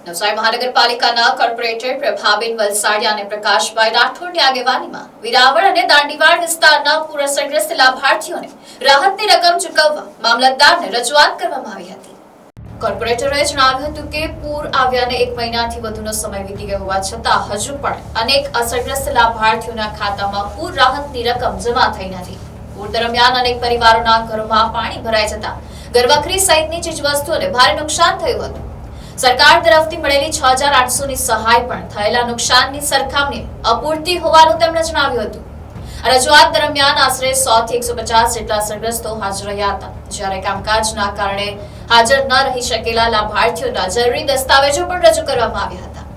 નવસારી મહાનગરપાલિકાના કોર્પોરેટર પ્રભાબેન વલસાડિયા અને પ્રકાશભાઈ રાઠોડની આગેવાનીમાં વિરાવળ અને દાંડીવાડ વિસ્તારના પૂર અસરગ્રસ્ત લાભાર્થીઓને રાહતની રકમ ચૂકવવા મામલતદારને રજૂઆત કરવામાં આવી હતી। કોર્પોરેટરોએ જણાવ્યું હતું કે પૂર આવ્યાને 1 મહિનાથી વધુનો સમય વીતી ગયો હોવા છતાં હજુ પણ અનેક અસરગ્રસ્ત લાભાર્થીઓના ખાતામાં પૂર રાહતની રકમ જમા થઈ નથી। પૂર દરમિયાન અનેક પરિવારોના ઘરોમાં પાણી ભરાઈ જતા ઘરવખરી સહિતની ચીજવસ્તુઓને ભારે નુકસાન થયું હતું। સરકાર તરફથી મળેલી 6800 ની સહાય પણ થયેલા નુકસાનની સરખામણીએ અપૂરતી હોવાનું તેમણે જણાવ્યું હતું। રજૂઆત દરમિયાન આશરે 100 થી 150 જેટલા અસરગ્રસ્તો હાજર રહ્યા હતા, જ્યારે કામકાજના કારણે હાજર ન રહી શકેલા લાભાર્થીઓના જરૂરી દસ્તાવેજો પણ રજૂ કરવામાં આવ્યા હતા।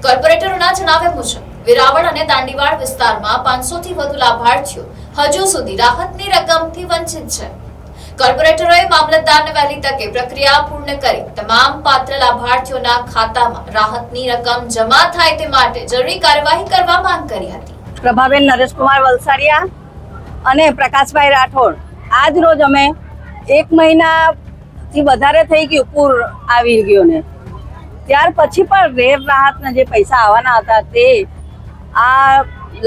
કોર્પોરેટરોના જણાવ્યા મુજબ વિરાવળ અને દાંડીવાડ વિસ્તારમાં 500 થી વધુ લાભાર્થીઓ હજુ સુધી રાહતની રકમથી વંચિત છે। કોર્પોરેટરોએ મામલતદારને વહેલી તકે પ્રક્રિયા પૂર્ણ કરી તમામ પાત્ર લાભાર્થીઓના ખાતામાં રાહતની રકમ જમા થાય તે માટે જરૂરી કાર્યવાહી કરવા માંગ કરી હતી। પ્રભાબેન નરેશકુમાર વલસાડિયા અને પ્રકાશભાઈ રાઠોડ આજ રોજ અમે 1 મહિનાથી વધારે થઈ ગયું પૂર આવી ગયો ને ત્યાર પછી પણ રેર રાહતના જે પૈસા આવવાના હતા તે આ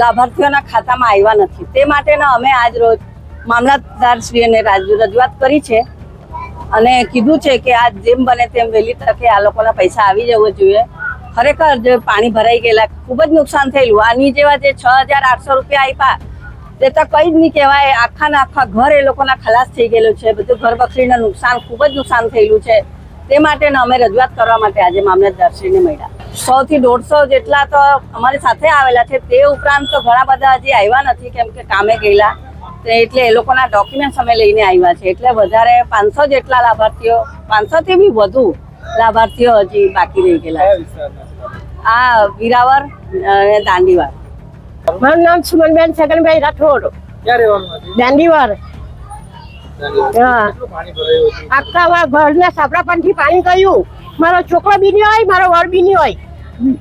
લાભાર્થીઓના ખાતામાં આવ્યા નથી। તે માટેના અમે આજ રોજ મામલતદારશ્રીને રજૂઆત કરી છે અને કીધું છે કે આ જેમ બને તેમ વહેલી તકે આ લોકોના પૈસા આવી જવો જોઈએ। ખરેખર જે પાણી ભરાઈ ગયેલા ખૂબ જ નુકસાન થયેલું। આની જેવા જે 6800 રૂપિયા આપ્યા તે તો કંઈ જ નહીં કહેવાય। આખા આખા ઘર એ લોકોના ખલાસ થઈ ગયેલું છે। બધું ઘર બકરીના નુકસાન ખૂબ જ નુકસાન થયેલું છે। તે માટે અમે રજૂઆત કરવા માટે આજે મામલતદારશ્રીને મળ્યા। 100 થી 150 જેટલા તો અમારી સાથે આવેલા છે। તે ઉપરાંત તો ઘણા બધા હજી આવ્યા નથી કેમ કે કામે ગયેલા, એટલે એ લોકોના ડોક્યુમેન્ટ્સ અમે લઈને આવ્યા છે। એટલે વધારે 500 જેટલા લાભાર્થીઓ, 500 થી બી વધુ લાભાર્થીઓ હજી બાકી રહી ગયેલા। આ વિરાવર અને દાંડીવાડ। મારું નામ સુમનબેન છગનભાઈ રાઠોડ, દાંડીવાડ। આખા ઘરના સાપડાપણથી પાણી ગયું। મારો છોકરો બી નહીં હોય, મારો વર બી નહીં હોય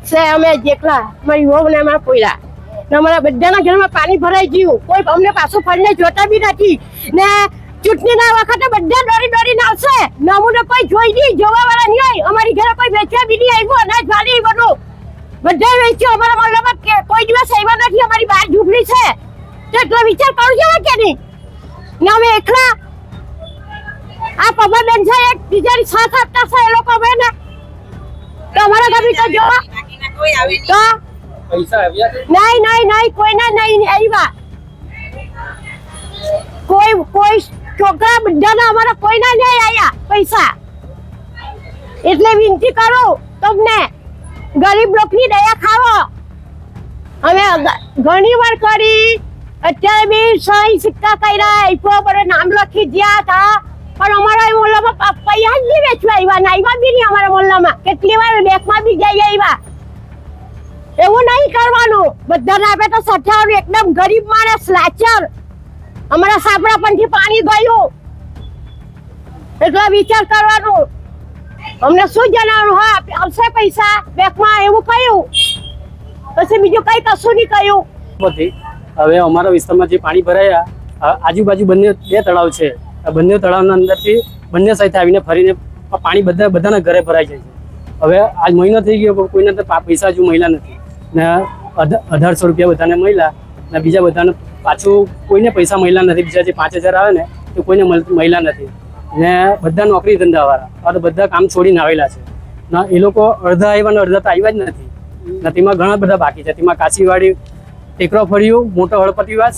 છે। અમે જેટલા મારી વહુ ને અમારા પોયરા અમારા બધાના ઘરમાં પાણી ભરાઈ ગયું। કોઈ અમને પાછું ફરીને જોતા બી નથી ને ચૂંટણીના વખતે બધા ડરી આવશે ને અમને કોઈ જોઈ નહીં, જોવા વાળા નહીં હોય। અમારી ઘરે કોઈ વેચવા બી નહીં આવ્યું, અનાજ વાલી બધું બધા વેચ્યું। અમારા મતલબ કોઈ દિવસ આવ્યા નથી। અમારી બહાર ઝૂંપડી છે તો એટલો વિચાર કરવો જોઈએ કે નહીં ને અમે એકલા આ પબ્બા છે એક બીજાની સાથ આપતા છે એ લોકો હવે ને તો અમારા ઘરની તો જોવા તો પૈસા આવ્યા છે? નહીં કોઈના નહીં આવ્યા। કોઈ છોકરા બધાના અમારા કોઈના નહીં આવ્યા પૈસા। એટલે વિનંતી કરું તમને, ગરીબ લોકની દયા ખાવો। અમે ઘણી વાર કરી, અત્યારે બી સહી સિક્કા કર્યા, આપ્યો પર નામ લખી ગયા હતા પણ અમારા મોહલ્લામાં પૈસા જ નહીં વેચવા આવ્યા ને આવ્યા બી નહીં અમારા મોહલ્લામાં। કેટલી વાર બેંકમાં બી જઈ આવ્યા। એવું નહીં કરવાનું। બધાને આપે તો સઠાવવાનું એકદમ ગરીબ માણસ લાચાર। અમારા સાપડાપણથી પાણી ગયું એટલો વિચાર કરવાનો। અમને શું જણાવવાનું? હા આવશે પૈસા બેંકમાં એવું કહ્યું, પછી બીજું કઈ કશું નહીં કહ્યું। હવે અમારા વિસ્તારમાં જે પાણી ભરાયા, આજુબાજુ બંને 2 તળાવ છે। આ બંને તળાવના અંદરથી બંને સાઈડ આવીને ફરીને પાણી બધાના ઘરે ભરાઈ જાય છે। હવે આજ મહિનો થઈ ગયો પણ કોઈને પૈસા હજુ મળ્યા નથી ને 1800 રૂપિયા બધાને મળ્યા ને બીજા બધાને પાછું કોઈને પૈસા મળ્યા નથી। બીજા જે 5000 આવે ને એ કોઈને મળ્યા નથી ને બધા નોકરી ધંધાવાળા તો બધા કામ છોડીને આવેલા છે ને એ લોકો અડધા આવ્યા ને અડધા તો આવ્યા જ નથી ને તેમાં ઘણા બધા બાકી છે। તેમાં કાશીવાડી, ટેકરો ફર્યું, મોટો હળપતિવાસ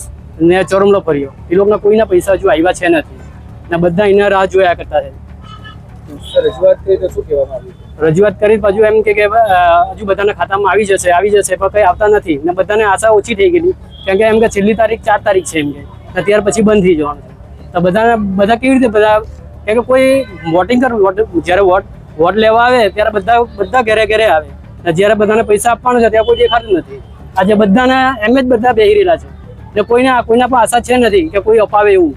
ને ચોરમલો ફર્યો, એ લોકોના કોઈના પૈસા હજુ આવ્યા છે નથી ને બધા એના રાહ જોયા કરતા છે। રજૂઆત કરી તો શું કહેવામાં આવ્યું? રજૂઆત કરી હજુ એમ કે હજુ બધાના ખાતામાં આવી જશે પણ કંઈ આવતા નથી ને બધાને આશા ઓછી થઈ ગયેલી કેમ કે એમ કે છેલ્લી તારીખ 4 તારીખ છે એમ કે ત્યાર પછી બંધ થઈ જવાનું છે। તો બધા કેવી રીતે બધા કેમ કે કોઈ વોટિંગ જ્યારે વોટ લેવા આવે ત્યારે બધા ઘરે આવે ને જ્યારે બધાને પૈસા આપવાનું છે ત્યાં કોઈ દેખાતું નથી। આજે બધાને એમ જ બધા બેહી રહેલા છે ને કોઈના પણ આશા છે નથી કે કોઈ અપાવે એવું।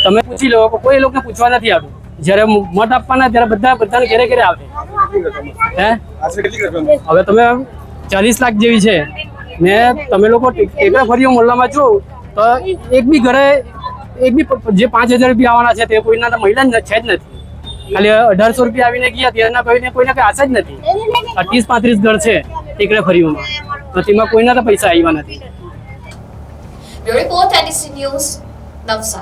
તમે પૂછી લો, કોઈ લોકોને પૂછવા નથી આવતું। જ્યારે મત આપવાના ત્યારે બધાને ઘરે આવે। હવે તમે 40 લાખ જેવી છે ને તમે લોકો ટેકરા ફરીઓ મોહલ્લામાં જો તો એક બી ઘરે એક બી જે 5000 રૂપિયા આવવાના છે તે કોઈના તો મહિલા છે જ નથી। ખાલી 1800 રૂપિયા આવીને ગયા ત્યારના કોઈને કઈ આશા જ નથી। 30-35 ઘર છે ટેકરે ફરીઓમાં, તેમાં કોઈના તો પૈસા આવ્યા નથી. Bureau report NDC news Navsari.